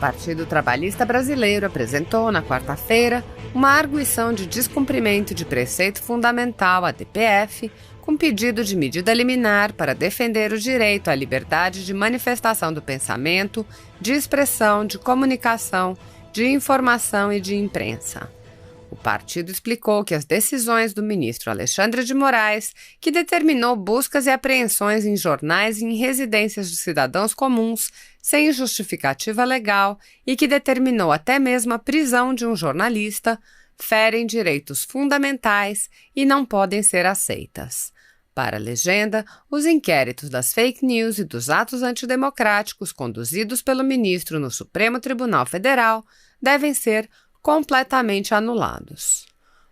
Partido Trabalhista Brasileiro apresentou, na quarta-feira, uma arguição de descumprimento de preceito fundamental, ADPF, com pedido de medida liminar para defender o direito à liberdade de manifestação do pensamento, de expressão, de comunicação, de informação e de imprensa. O partido explicou que as decisões do ministro Alexandre de Moraes, que determinou buscas e apreensões em jornais e em residências de cidadãos comuns, sem justificativa legal, e que determinou até mesmo a prisão de um jornalista, ferem direitos fundamentais e não podem ser aceitas. Para a legenda, os inquéritos das fake news e dos atos antidemocráticos conduzidos pelo ministro no Supremo Tribunal Federal devem ser completamente anulados.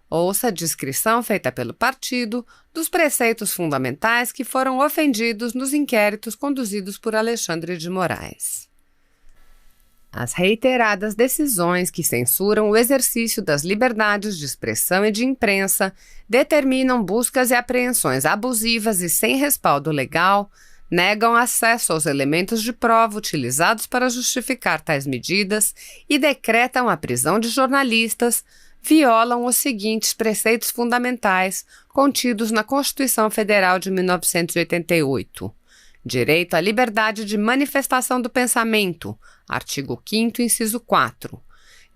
Ouça a descrição feita pelo partido dos preceitos fundamentais que foram ofendidos nos inquéritos conduzidos por Alexandre de Moraes. As reiteradas decisões que censuram o exercício das liberdades de expressão e de imprensa determinam buscas e apreensões abusivas e sem respaldo legal, negam acesso aos elementos de prova utilizados para justificar tais medidas e decretam a prisão de jornalistas, violam os seguintes preceitos fundamentais contidos na Constituição Federal de 1988. Direito à liberdade de manifestação do pensamento, artigo 5º, inciso 4.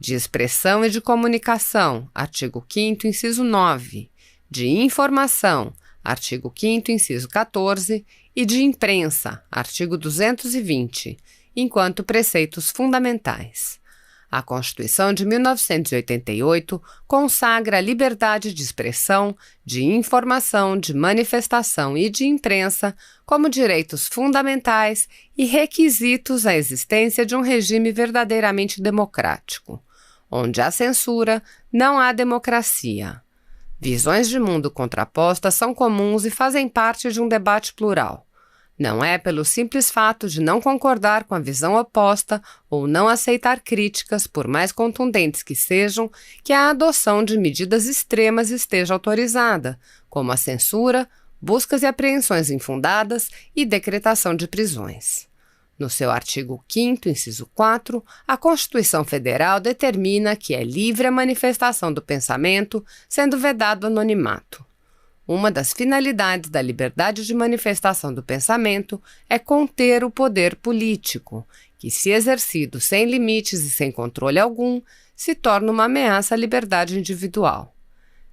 De expressão e de comunicação, artigo 5º, inciso 9. De informação, artigo 5º, inciso 14, e de imprensa, artigo 220, enquanto preceitos fundamentais. A Constituição de 1988 consagra a liberdade de expressão, de informação, de manifestação e de imprensa como direitos fundamentais e requisitos à existência de um regime verdadeiramente democrático. Onde há censura, não há democracia. Visões de mundo contrapostas são comuns e fazem parte de um debate plural. Não é pelo simples fato de não concordar com a visão oposta ou não aceitar críticas, por mais contundentes que sejam, que a adoção de medidas extremas esteja autorizada, como a censura, buscas e apreensões infundadas e decretação de prisões. No seu artigo 5º, inciso 4, a Constituição Federal determina que é livre a manifestação do pensamento, sendo vedado o anonimato. Uma das finalidades da liberdade de manifestação do pensamento é conter o poder político, que, se exercido sem limites e sem controle algum, se torna uma ameaça à liberdade individual.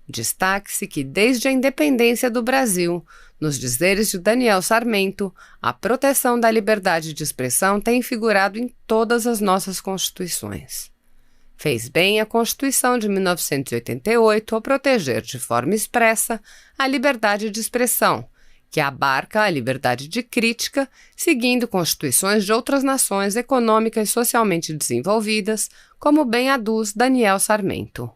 Destaque-se que, desde a independência do Brasil, nos dizeres de Daniel Sarmento, a proteção da liberdade de expressão tem figurado em todas as nossas constituições. Fez bem a Constituição de 1988 ao proteger de forma expressa a liberdade de expressão, que abarca a liberdade de crítica, seguindo constituições de outras nações econômicas e socialmente desenvolvidas, como bem aduz Daniel Sarmento.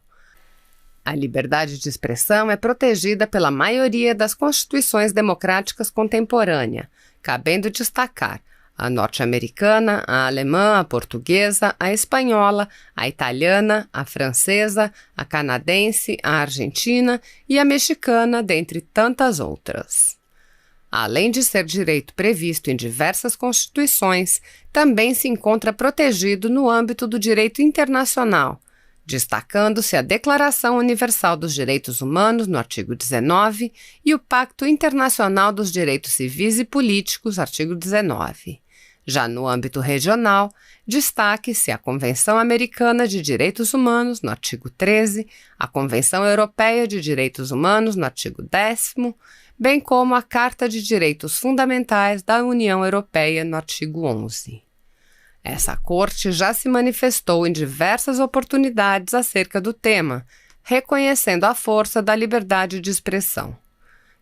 A liberdade de expressão é protegida pela maioria das constituições democráticas contemporâneas, cabendo destacar a norte-americana, a alemã, a portuguesa, a espanhola, a italiana, a francesa, a canadense, a argentina e a mexicana, dentre tantas outras. Além de ser direito previsto em diversas constituições, também se encontra protegido no âmbito do direito internacional, destacando-se a Declaração Universal dos Direitos Humanos, no artigo 19, e o Pacto Internacional dos Direitos Civis e Políticos, artigo 19. Já no âmbito regional, destaque-se a Convenção Americana de Direitos Humanos, no artigo 13, a Convenção Europeia de Direitos Humanos, no artigo 10º, bem como a Carta de Direitos Fundamentais da União Europeia, no artigo 11. Essa corte já se manifestou em diversas oportunidades acerca do tema, reconhecendo a força da liberdade de expressão.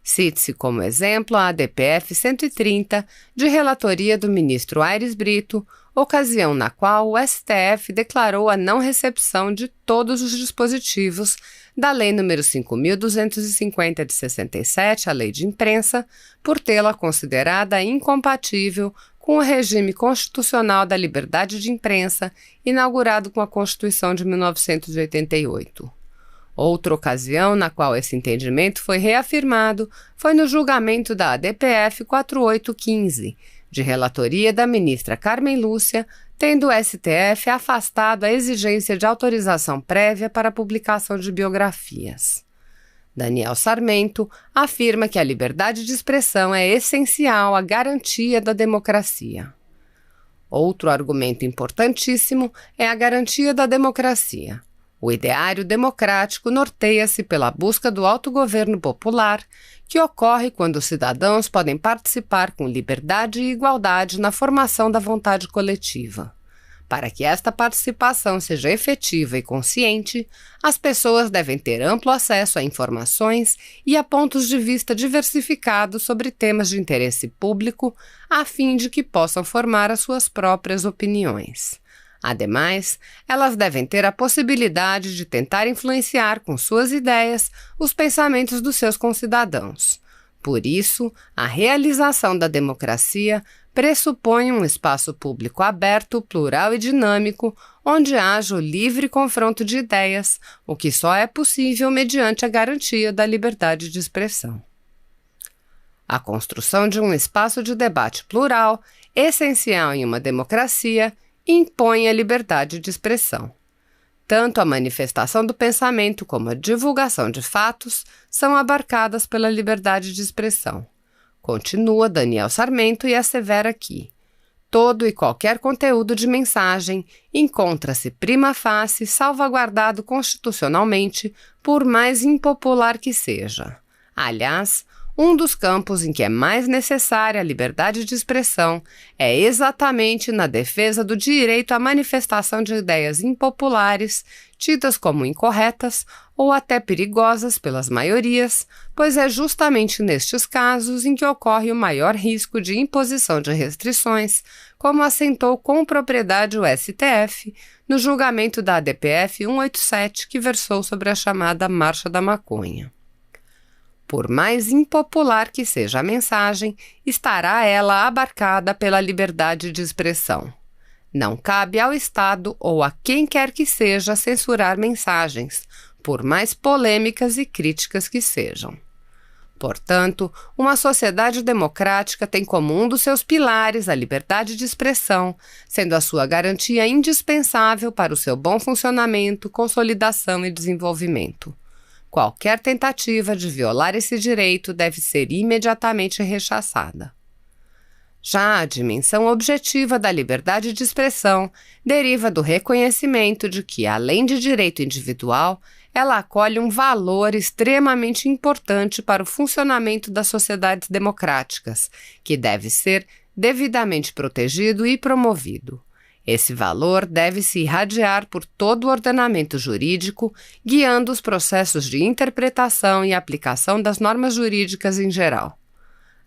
Cite-se como exemplo a ADPF 130, de relatoria do ministro Aires Brito, ocasião na qual o STF declarou a não recepção de todos os dispositivos da Lei nº 5.250 de 67, a Lei de Imprensa, por tê-la considerada incompatível com o regime constitucional da liberdade de imprensa, inaugurado com a Constituição de 1988. Outra ocasião na qual esse entendimento foi reafirmado foi no julgamento da ADPF 4815, de relatoria da ministra Carmen Lúcia, tendo o STF afastado a exigência de autorização prévia para a publicação de biografias. Daniel Sarmento afirma que a liberdade de expressão é essencial à garantia da democracia. Outro argumento importantíssimo é a garantia da democracia. O ideário democrático norteia-se pela busca do autogoverno popular, que ocorre quando os cidadãos podem participar com liberdade e igualdade na formação da vontade coletiva. Para que esta participação seja efetiva e consciente, as pessoas devem ter amplo acesso a informações e a pontos de vista diversificados sobre temas de interesse público, a fim de que possam formar as suas próprias opiniões. Ademais, elas devem ter a possibilidade de tentar influenciar com suas ideias os pensamentos dos seus concidadãos. Por isso, a realização da democracia pressupõe um espaço público aberto, plural e dinâmico, onde haja o livre confronto de ideias, o que só é possível mediante a garantia da liberdade de expressão. A construção de um espaço de debate plural, essencial em uma democracia, impõe a liberdade de expressão. Tanto a manifestação do pensamento como a divulgação de fatos são abarcadas pela liberdade de expressão. Continua Daniel Sarmento e assevera que todo e qualquer conteúdo de mensagem encontra-se prima facie salvaguardado constitucionalmente, por mais impopular que seja. Aliás, um dos campos em que é mais necessária a liberdade de expressão é exatamente na defesa do direito à manifestação de ideias impopulares, tidas como incorretas ou até perigosas pelas maiorias, pois é justamente nestes casos em que ocorre o maior risco de imposição de restrições, como assentou com propriedade o STF no julgamento da ADPF 187, que versou sobre a chamada Marcha da Maconha. Por mais impopular que seja a mensagem, estará ela abarcada pela liberdade de expressão. Não cabe ao Estado ou a quem quer que seja censurar mensagens, por mais polêmicas e críticas que sejam. Portanto, uma sociedade democrática tem como um dos seus pilares a liberdade de expressão, sendo a sua garantia indispensável para o seu bom funcionamento, consolidação e desenvolvimento. Qualquer tentativa de violar esse direito deve ser imediatamente rechaçada. Já a dimensão objetiva da liberdade de expressão deriva do reconhecimento de que, além de direito individual, ela acolhe um valor extremamente importante para o funcionamento das sociedades democráticas, que deve ser devidamente protegido e promovido. Esse valor deve se irradiar por todo o ordenamento jurídico, guiando os processos de interpretação e aplicação das normas jurídicas em geral.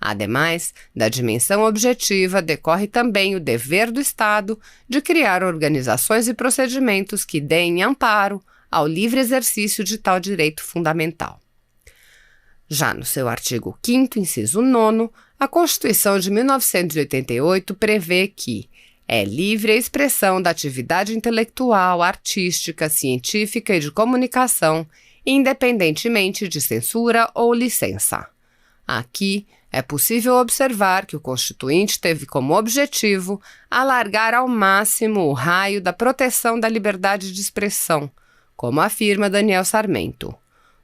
Ademais, da dimensão objetiva decorre também o dever do Estado de criar organizações e procedimentos que deem amparo ao livre exercício de tal direito fundamental. Já no seu artigo 5º, inciso 9º, a Constituição de 1988 prevê que é livre a expressão da atividade intelectual, artística, científica e de comunicação, independentemente de censura ou licença. Aqui, é possível observar que o Constituinte teve como objetivo alargar ao máximo o raio da proteção da liberdade de expressão, como afirma Daniel Sarmento.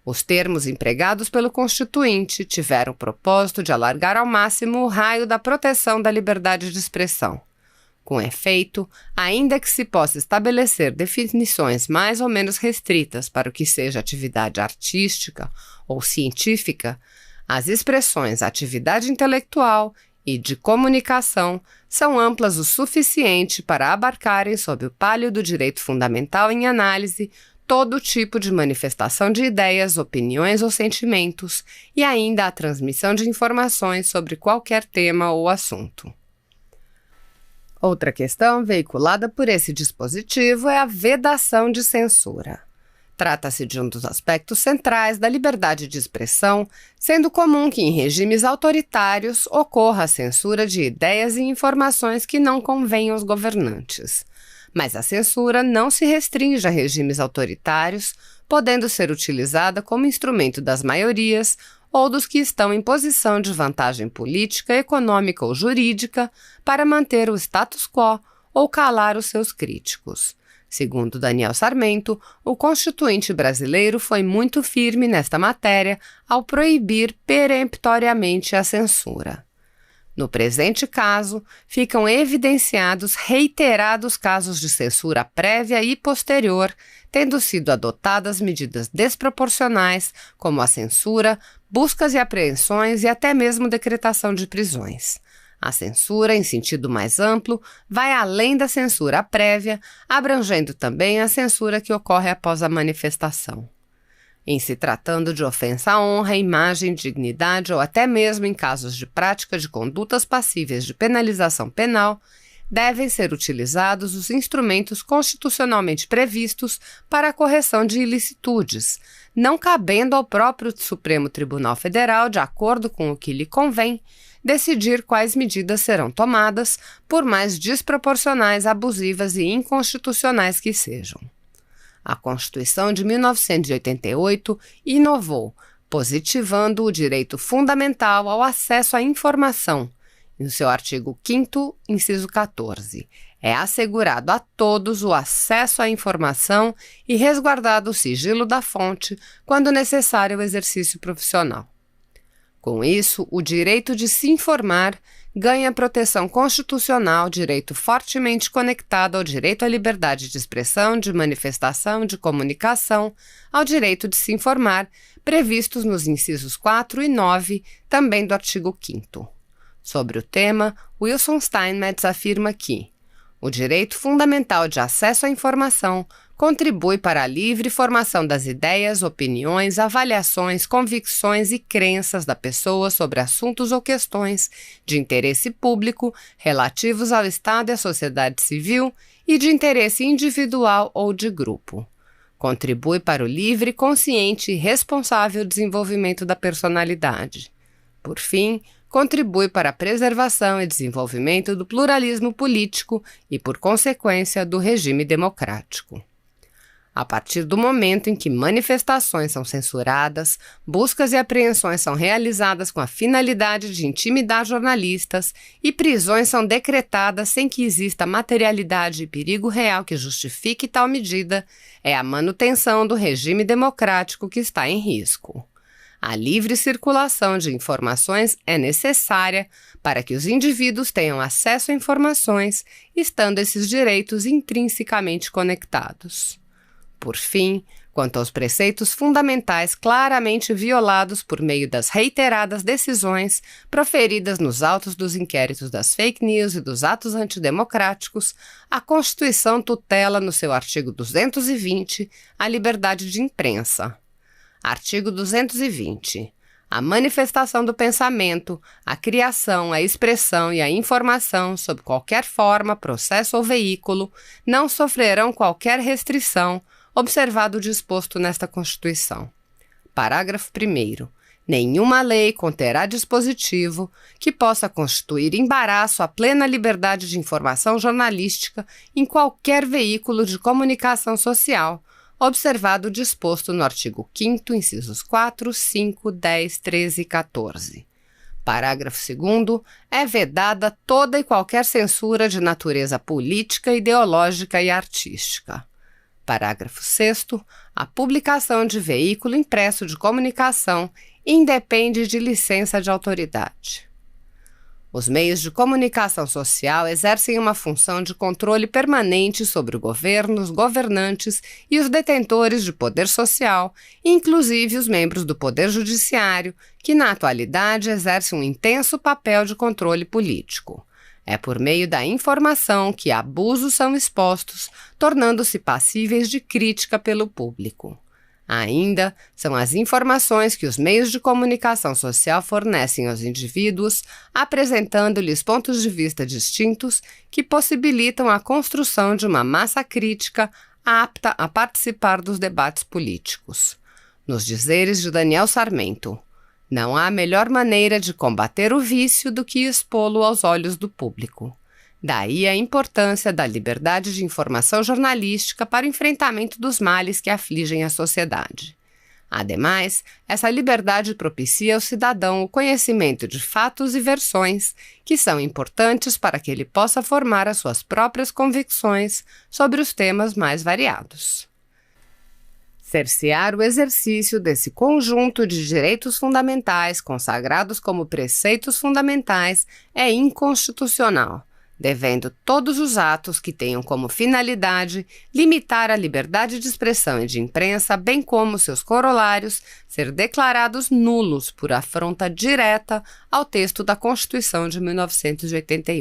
Os termos empregados pelo Constituinte tiveram o propósito de alargar ao máximo o raio da proteção da liberdade de expressão. Com efeito, ainda que se possa estabelecer definições mais ou menos restritas para o que seja atividade artística ou científica, as expressões atividade intelectual e de comunicação são amplas o suficiente para abarcarem sob o pálio do direito fundamental em análise todo tipo de manifestação de ideias, opiniões ou sentimentos e ainda a transmissão de informações sobre qualquer tema ou assunto. Outra questão veiculada por esse dispositivo é a vedação de censura. Trata-se de um dos aspectos centrais da liberdade de expressão, sendo comum que em regimes autoritários ocorra a censura de ideias e informações que não convenham aos governantes. Mas a censura não se restringe a regimes autoritários, podendo ser utilizada como instrumento das maiorias ou dos que estão em posição de vantagem política, econômica ou jurídica para manter o status quo ou calar os seus críticos. Segundo Daniel Sarmento, o Constituinte brasileiro foi muito firme nesta matéria ao proibir peremptoriamente a censura. No presente caso, ficam evidenciados reiterados casos de censura prévia e posterior, tendo sido adotadas medidas desproporcionais, como a censura, buscas e apreensões e até mesmo decretação de prisões. A censura, em sentido mais amplo, vai além da censura prévia, abrangendo também a censura que ocorre após a manifestação. Em se tratando de ofensa à honra, imagem, dignidade ou até mesmo em casos de prática de condutas passíveis de penalização penal, devem ser utilizados os instrumentos constitucionalmente previstos para a correção de ilicitudes, não cabendo ao próprio Supremo Tribunal Federal, de acordo com o que lhe convém, decidir quais medidas serão tomadas, por mais desproporcionais, abusivas e inconstitucionais que sejam. A Constituição de 1988 inovou, positivando o direito fundamental ao acesso à informação. No seu artigo 5º, inciso 14, é assegurado a todos o acesso à informação e resguardado o sigilo da fonte quando necessário o exercício profissional. Com isso, o direito de se informar ganha proteção constitucional, direito fortemente conectado ao direito à liberdade de expressão, de manifestação, de comunicação, ao direito de se informar, previstos nos incisos 4 e 9, também do artigo 5º. Sobre o tema, Wilson Steinmetz afirma que o direito fundamental de acesso à informação contribui para a livre formação das ideias, opiniões, avaliações, convicções e crenças da pessoa sobre assuntos ou questões de interesse público relativos ao Estado e à sociedade civil e de interesse individual ou de grupo. Contribui para o livre, consciente e responsável desenvolvimento da personalidade. Por fim, contribui para a preservação e desenvolvimento do pluralismo político e, por consequência, do regime democrático. A partir do momento em que manifestações são censuradas, buscas e apreensões são realizadas com a finalidade de intimidar jornalistas e prisões são decretadas sem que exista materialidade e perigo real que justifique tal medida, é a manutenção do regime democrático que está em risco. A livre circulação de informações é necessária para que os indivíduos tenham acesso a informações, estando esses direitos intrinsecamente conectados. Por fim, quanto aos preceitos fundamentais claramente violados por meio das reiteradas decisões proferidas nos autos dos inquéritos das fake news e dos atos antidemocráticos, a Constituição tutela no seu artigo 220 a liberdade de imprensa. Artigo 220. A manifestação do pensamento, a criação, a expressão e a informação, sob qualquer forma, processo ou veículo, não sofrerão qualquer restrição, observado o disposto nesta Constituição. Parágrafo 1º. Nenhuma lei conterá dispositivo que possa constituir embaraço à plena liberdade de informação jornalística em qualquer veículo de comunicação social, observado o disposto no artigo 5º, incisos 4, 5, 10, 13 e 14. Parágrafo 2º. É vedada toda e qualquer censura de natureza política, ideológica e artística. Parágrafo 6º. A publicação de veículo impresso de comunicação independe de licença de autoridade. Os meios de comunicação social exercem uma função de controle permanente sobre o governo, os governantes e os detentores de poder social, inclusive os membros do Poder Judiciário, que na atualidade exercem um intenso papel de controle político. É por meio da informação que abusos são expostos, tornando-se passíveis de crítica pelo público. Ainda são as informações que os meios de comunicação social fornecem aos indivíduos, apresentando-lhes pontos de vista distintos que possibilitam a construção de uma massa crítica apta a participar dos debates políticos. Nos dizeres de Daniel Sarmento, não há melhor maneira de combater o vício do que expô-lo aos olhos do público. Daí a importância da liberdade de informação jornalística para o enfrentamento dos males que afligem a sociedade. Ademais, essa liberdade propicia ao cidadão o conhecimento de fatos e versões que são importantes para que ele possa formar as suas próprias convicções sobre os temas mais variados. Cercear o exercício desse conjunto de direitos fundamentais consagrados como preceitos fundamentais é inconstitucional, devendo todos os atos que tenham como finalidade limitar a liberdade de expressão e de imprensa, bem como seus corolários, ser declarados nulos por afronta direta ao texto da Constituição de 1988.